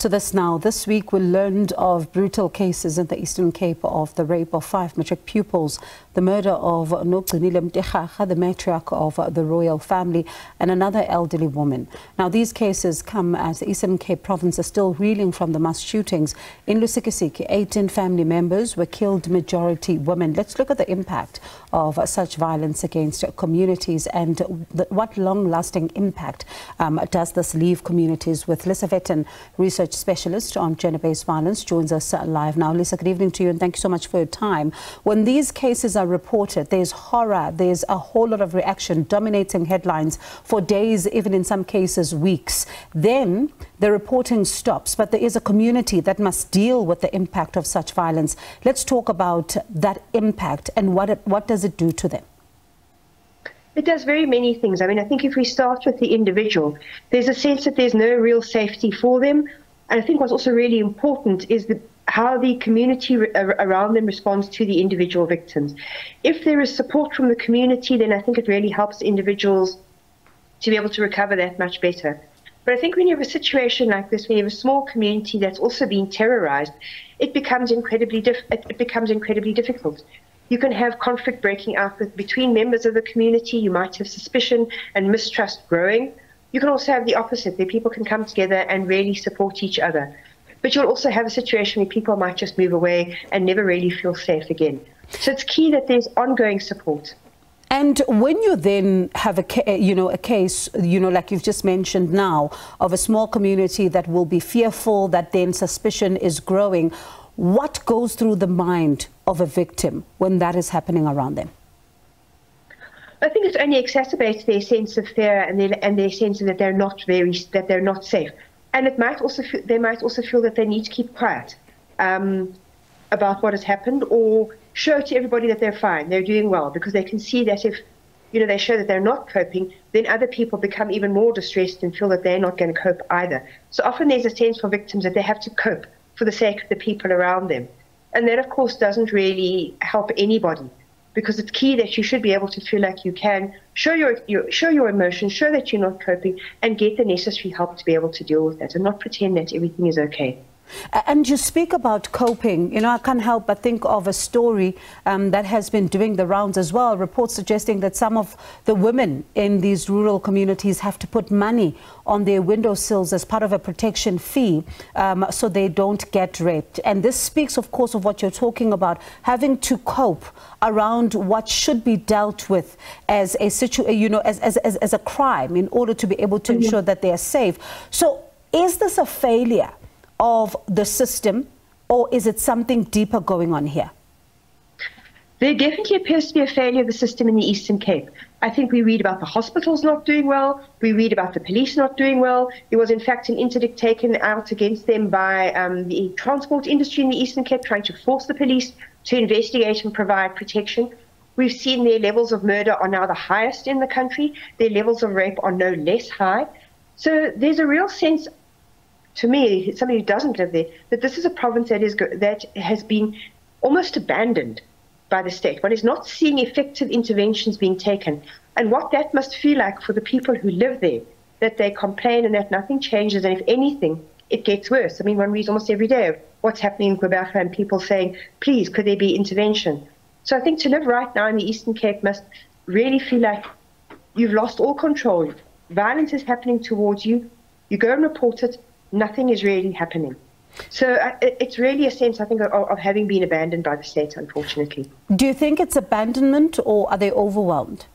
to this now. This week we learned of brutal cases in the Eastern Cape of the rape of 5 matric pupils, the murder of Nogcinile Mtirara, the matriarch of the royal family, and another elderly woman. Now these cases come as the Eastern Cape province is still reeling from the mass shootings. In Lusikisiki, 18 family members were killed, majority women. Let's look at the impact of such violence against communities and what long-lasting impact does this leave communities with. Lisa Vetten, research specialist on gender-based violence, joins us live now. Lisa, good evening to you and thank you so much for your time. When these cases are reported, there's horror, there's a whole lot of reaction, dominating headlines for days, even in some cases weeks. Then the reporting stops, but there is a community that must deal with the impact of such violence. Let's talk about that impact and what does it do to them? It does very many things. I mean, I think if we start with the individual, there's a sense that there's no real safety for them. And I think what's also really important is how the community around them responds to the individual victims. If there is support from the community, then I think it really helps individuals to be able to recover that much better. But I think when you have a situation like this, when you have a small community that's also being terrorized, it becomes incredibly difficult. You can have conflict breaking out between members of the community. You might have suspicion and mistrust growing. You can also have the opposite, where people can come together and really support each other. But you'll also have a situation where people might just move away and never really feel safe again. So it's key that there's ongoing support. And when you then have a case, like you've just mentioned now, of a small community that will be fearful, that then suspicion is growing, what goes through the mind of a victim when that is happening around them? I think it only exacerbates their sense of fear and their sense that they're not safe. And they might also feel that they need to keep quiet about what has happened, or show to everybody that they're fine, they're doing well, because they can see that if they show that they're not coping, then other people become even more distressed and feel that they're not going to cope either. So often there's a sense for victims that they have to cope for the sake of the people around them. And that, of course, doesn't really help anybody, because it's key that you should be able to feel like you can show your emotions, show that you're not coping, and get the necessary help to be able to deal with that and not pretend that everything is okay. And you speak about coping. I can't help but think of a story that has been doing the rounds as well. Reports suggesting that some of the women in these rural communities have to put money on their windowsills as part of a protection fee so they don't get raped. And this speaks, of course, of what you're talking about, having to cope around what should be dealt with as a as a crime in order to be able to ensure that they are safe. So is this a failure of the system, or is it something deeper going on here? There definitely appears to be a failure of the system in the Eastern Cape. I think we read about the hospitals not doing well. We read about the police not doing well. There was, in fact, an interdict taken out against them by the transport industry in the Eastern Cape, trying to force the police to investigate and provide protection. We've seen their levels of murder are now the highest in the country. Their levels of rape are no less high. So there's a real sense, to me, somebody who doesn't live there, that this is a province that has been almost abandoned by the state. One is not seeing effective interventions being taken. And what that must feel like for the people who live there, that they complain and that nothing changes, and if anything, it gets worse. I mean, one reads almost every day of what's happening in GBV and people saying, please, could there be intervention? So I think to live right now in the Eastern Cape must really feel like you've lost all control. Violence is happening towards you. You go and report it. Nothing is really happening. So it's really a sense, I think, of having been abandoned by the state, unfortunately. Do you think it's abandonment, or are they overwhelmed?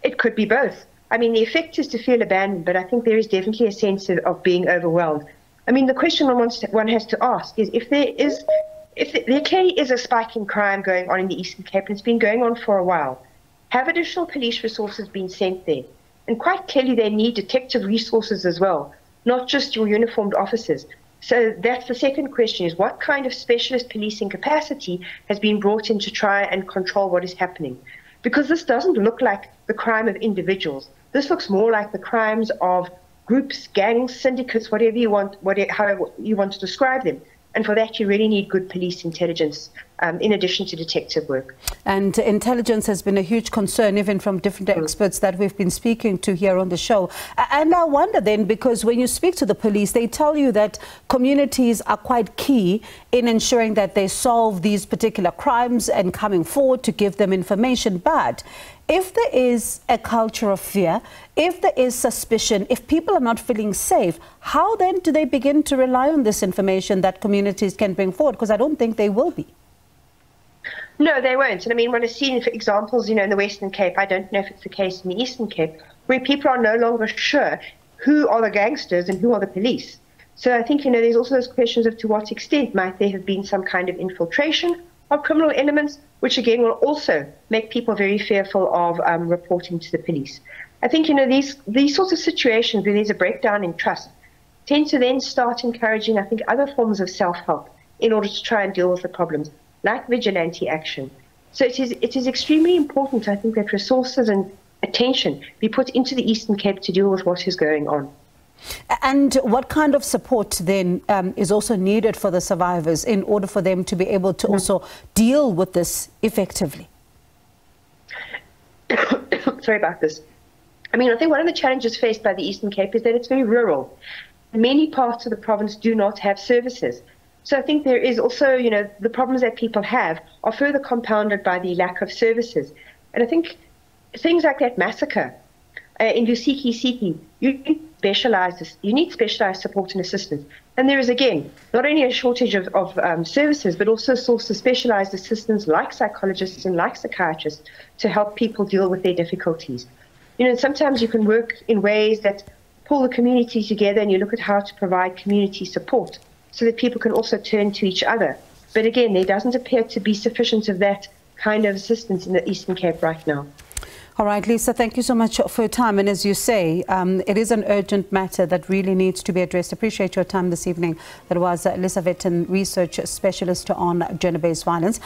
It could be both. I mean, the effect is to feel abandoned, but I think there is definitely a sense of being overwhelmed. I mean, the question one has to ask is if there clearly is a spike in crime going on in the Eastern Cape, and it's been going on for a while, have additional police resources been sent there? And quite clearly they need detective resources as well, not just your uniformed officers. So that's the second question, is what kind of specialist policing capacity has been brought in to try and control what is happening? Because this doesn't look like the crime of individuals. This looks more like the crimes of groups, gangs, syndicates, however you want to describe them. And for that, you really need good police intelligence in addition to detective work. And intelligence has been a huge concern, even from different experts that we've been speaking to here on the show. And I wonder then, because when you speak to the police, they tell you that communities are quite key in ensuring that they solve these particular crimes and coming forward to give them information. But if there is a culture of fear, if there is suspicion, if people are not feeling safe, how then do they begin to rely on this information that communities can bring forward? Because I don't think they will be. No, they won't. And I mean, when I've seen, for examples, in the Western Cape, I don't know if it's the case in the Eastern Cape, where people are no longer sure who are the gangsters and who are the police. So I think, there's also those questions of to what extent might there have been some kind of infiltration of criminal elements, which again will also make people very fearful of reporting to the police. I think, these sorts of situations where there's a breakdown in trust tend to then start encouraging, I think, other forms of self-help in order to try and deal with the problems, like vigilante action. So it is extremely important, I think, that resources and attention be put into the Eastern Cape to deal with what is going on. And what kind of support then is also needed for the survivors in order for them to be able to also deal with this effectively? Sorry about this. I mean, I think one of the challenges faced by the Eastern Cape is that it's very rural. Many parts of the province do not have services. So I think there is also, the problems that people have are further compounded by the lack of services. And I think things like that massacre in Lusikisiki, you need specialized support and assistance. And there is, again, not only a shortage of services, but also a source of specialized assistance like psychologists and like psychiatrists to help people deal with their difficulties. Sometimes you can work in ways that pull the community together, and you look at how to provide community support so that people can also turn to each other. But again, there doesn't appear to be sufficient of that kind of assistance in the Eastern Cape right now. All right, Lisa, thank you so much for your time. And as you say, it is an urgent matter that really needs to be addressed. Appreciate your time this evening. That was Lisa Vetten, research specialist on gender-based violence.